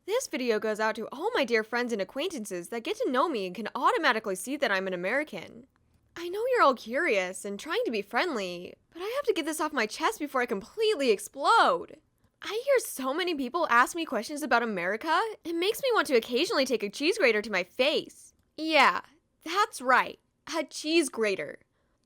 This video goes out to all my dear friends and acquaintances that get to know me and can automatically see that I'm an American. I know you're all curious and trying to be friendly, but I have to get this off my chest before I completely explode. I hear so many people ask me questions about America, it makes me want to occasionally take a cheese grater to my face. Yeah, that's right, a cheese grater.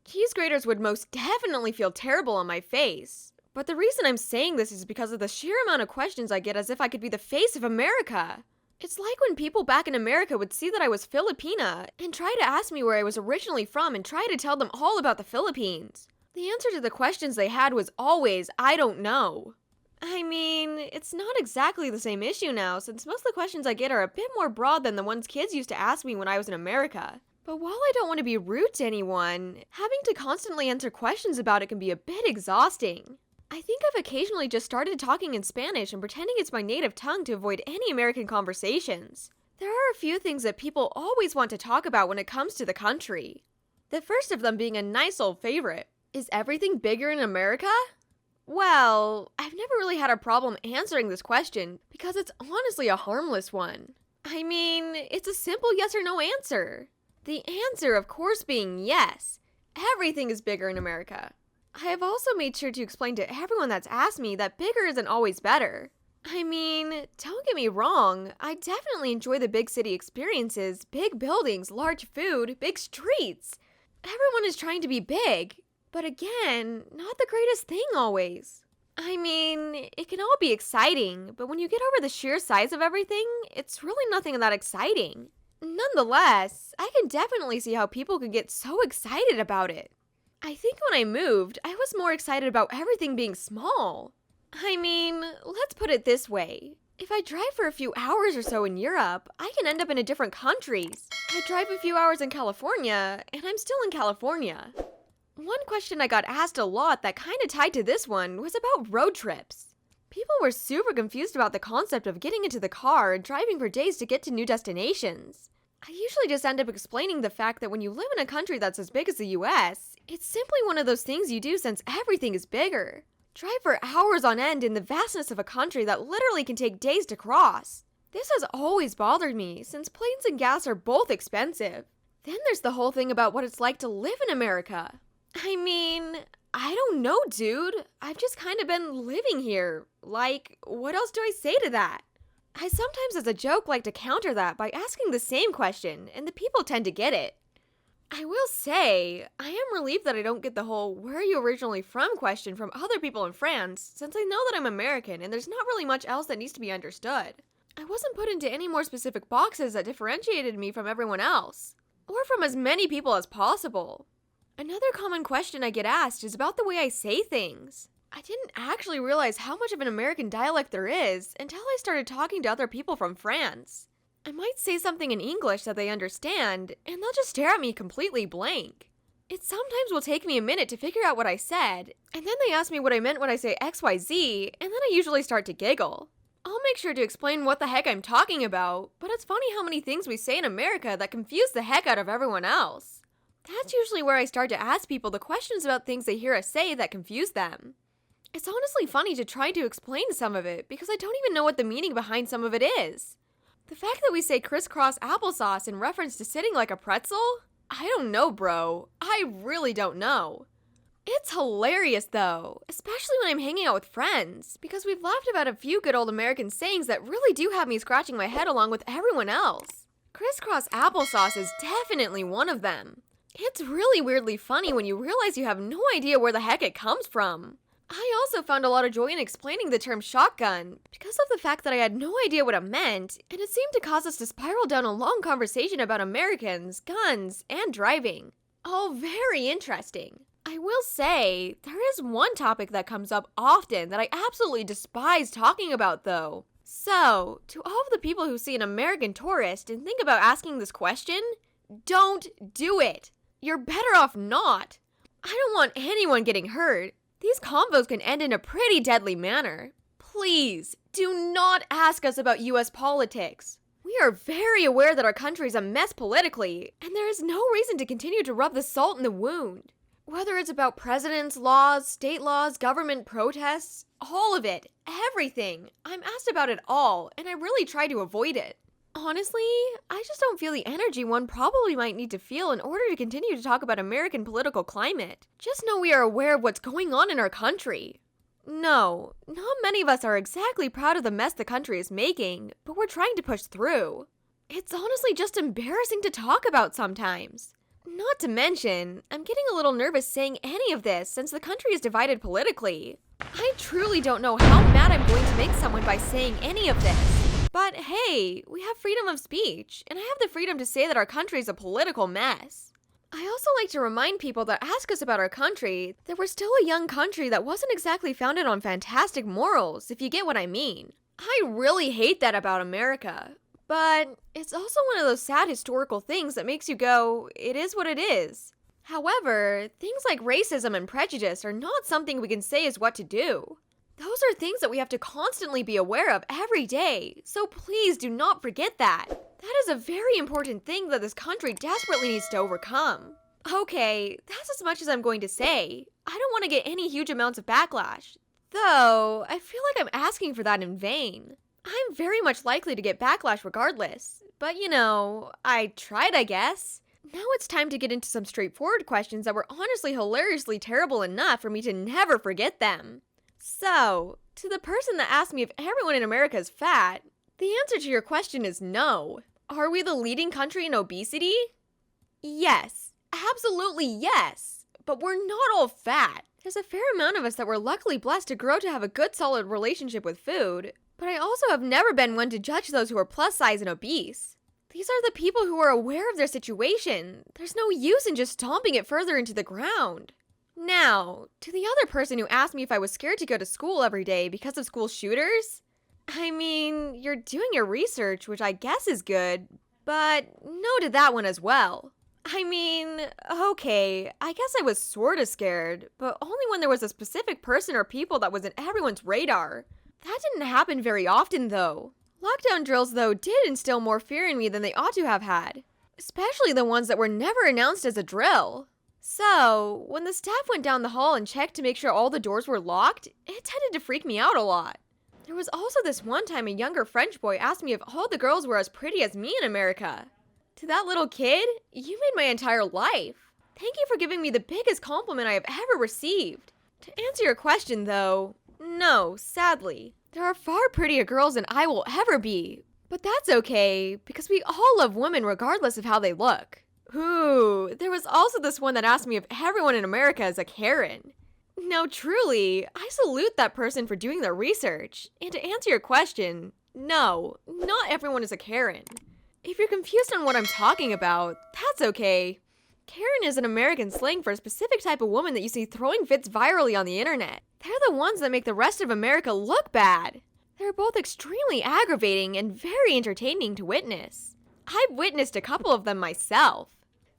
Cheese graters would most definitely feel terrible on my face. But the reason I'm saying this is because of the sheer amount of questions I get as if I could be the face of America. It's like when people back in America would see that I was Filipina and try to ask me where I was originally from and try to tell them all about the Philippines. The answer to the questions they had was always, I don't know. I mean, it's not exactly the same issue now, since most of the questions I get are a bit more broad than the ones kids used to ask me when I was in America. But while I don't want to be rude to anyone, having to constantly answer questions about it can be a bit exhausting. I think I've occasionally just started talking in Spanish and pretending it's my native tongue to avoid any American conversations. There are a few things that people always want to talk about when it comes to the country. The first of them being a nice old favorite. Is everything bigger in America? Well, I've never really had a problem answering this question because it's honestly a harmless one. I mean, it's a simple yes or no answer. The answer, of course, being yes. Everything is bigger in America. I have also made sure to explain to everyone that's asked me that bigger isn't always better. I mean, don't get me wrong, I definitely enjoy the big city experiences, big buildings, large food, big streets. Everyone is trying to be big, but again, not the greatest thing always. I mean, it can all be exciting, but when you get over the sheer size of everything, it's really nothing that exciting. Nonetheless, I can definitely see how people could get so excited about it. I think when I moved, I was more excited about everything being small. I mean, let's put it this way. If I drive for a few hours or so in Europe, I can end up in a different countries. I drive a few hours in California, and I'm still in California. One question I got asked a lot that kind of tied to this one was about road trips. People were super confused about the concept of getting into the car and driving for days to get to new destinations. I usually just end up explaining the fact that when you live in a country that's as big as the US, it's simply one of those things you do since everything is bigger. Drive for hours on end in the vastness of a country that literally can take days to cross. This has always bothered me since planes and gas are both expensive. Then there's the whole thing about what it's like to live in America. I mean, I don't know, dude. I've just kind of been living here. Like, what else do I say to that? I sometimes as a joke like to counter that by asking the same question, and the people tend to get it. I will say, I am relieved that I don't get the whole where are you originally from question from other people in France, since I know that I'm American and there's not really much else that needs to be understood. I wasn't put into any more specific boxes that differentiated me from everyone else, or from as many people as possible. Another common question I get asked is about the way I say things. I didn't actually realize how much of an American dialect there is until I started talking to other people from France. I might say something in English that they understand, and they'll just stare at me completely blank. It sometimes will take me a minute to figure out what I said, and then they ask me what I meant when I say XYZ, and then I usually start to giggle. I'll make sure to explain what the heck I'm talking about, but it's funny how many things we say in America that confuse the heck out of everyone else. That's usually where I start to ask people the questions about things they hear us say that confuse them. It's honestly funny to try to explain some of it because I don't even know what the meaning behind some of it is. The fact that we say crisscross applesauce in reference to sitting like a pretzel? I don't know, bro. I really don't know. It's hilarious though, especially when I'm hanging out with friends, because we've laughed about a few good old American sayings that really do have me scratching my head along with everyone else. Crisscross applesauce is definitely one of them. It's really weirdly funny when you realize you have no idea where the heck it comes from. I also found a lot of joy in explaining the term shotgun because of the fact that I had no idea what it meant, and it seemed to cause us to spiral down a long conversation about Americans, guns, and driving. All very interesting. I will say, there is one topic that comes up often that I absolutely despise talking about though. So, to all of the people who see an American tourist and think about asking this question, don't do it. You're better off not. I don't want anyone getting hurt. These convos can end in a pretty deadly manner. Please, do not ask us about US politics. We are very aware that our country is a mess politically, and there is no reason to continue to rub the salt in the wound. Whether it's about presidents, laws, state laws, government protests, all of it, everything. I'm asked about it all, and I really try to avoid it. Honestly, I just don't feel the energy one probably might need to feel in order to continue to talk about American political climate. Just know we are aware of what's going on in our country. No, not many of us are exactly proud of the mess the country is making, but we're trying to push through. It's honestly just embarrassing to talk about sometimes. Not to mention, I'm getting a little nervous saying any of this since the country is divided politically. I truly don't know how mad I'm going to make someone by saying any of this. But hey, we have freedom of speech, and I have the freedom to say that our country is a political mess. I also like to remind people that ask us about our country that we're still a young country that wasn't exactly founded on fantastic morals, if you get what I mean. I really hate that about America. But it's also one of those sad historical things that makes you go, it is what it is. However, things like racism and prejudice are not something we can say is what to do. Those are things that we have to constantly be aware of every day, so please do not forget that. That is a very important thing that this country desperately needs to overcome. Okay, that's as much as I'm going to say. I don't want to get any huge amounts of backlash. Though, I feel like I'm asking for that in vain. I'm very much likely to get backlash regardless, but I tried, I guess. Now it's time to get into some straightforward questions that were honestly hilariously terrible enough for me to never forget them. So, to the person that asked me if everyone in America is fat, the answer to your question is no. Are we the leading country in obesity? Yes, absolutely yes, but we're not all fat. There's a fair amount of us that were luckily blessed to grow to have a good solid relationship with food. But I also have never been one to judge those who are plus size and obese. These are the people who are aware of their situation. There's no use in just stomping it further into the ground. Now, to the other person who asked me if I was scared to go to school every day because of school shooters, I mean, you're doing your research, which I guess is good, but no to that one as well. I mean, okay, I guess I was sorta scared, but only when there was a specific person or people that was in everyone's radar. That didn't happen very often, though. Lockdown drills, though, did instill more fear in me than they ought to have had. Especially the ones that were never announced as a drill. So, when the staff went down the hall and checked to make sure all the doors were locked, it tended to freak me out a lot. There was also this one time a younger French boy asked me if all the girls were as pretty as me in America. To that little kid, you made my entire life. Thank you for giving me the biggest compliment I have ever received. To answer your question, though, no, sadly. There are far prettier girls than I will ever be. But that's okay, because we all love women regardless of how they look. Ooh, there was also this one that asked me if everyone in America is a Karen. No, truly, I salute that person for doing their research. And to answer your question, no, not everyone is a Karen. If you're confused on what I'm talking about, that's okay. Karen is an American slang for a specific type of woman that you see throwing fits virally on the internet. They're the ones that make the rest of America look bad. They're both extremely aggravating and very entertaining to witness. I've witnessed a couple of them myself.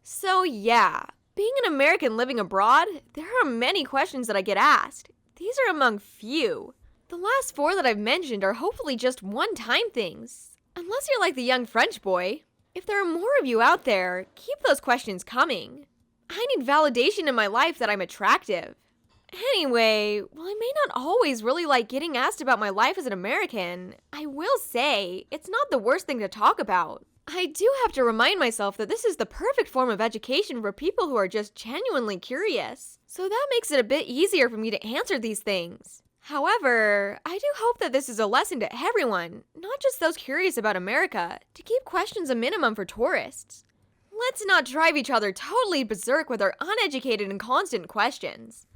So yeah, being an American living abroad, there are many questions that I get asked. These are among few. The last 4 that I've mentioned are hopefully just one-time things. Unless you're like the young French boy. If there are more of you out there, keep those questions coming. I need validation in my life that I'm attractive. Anyway, while I may not always really like getting asked about my life as an American, I will say it's not the worst thing to talk about. I do have to remind myself that this is the perfect form of education for people who are just genuinely curious. So that makes it a bit easier for me to answer these things. However, I do hope that this is a lesson to everyone, not just those curious about America, to keep questions a minimum for tourists. Let's not drive each other totally berserk with our uneducated and constant questions.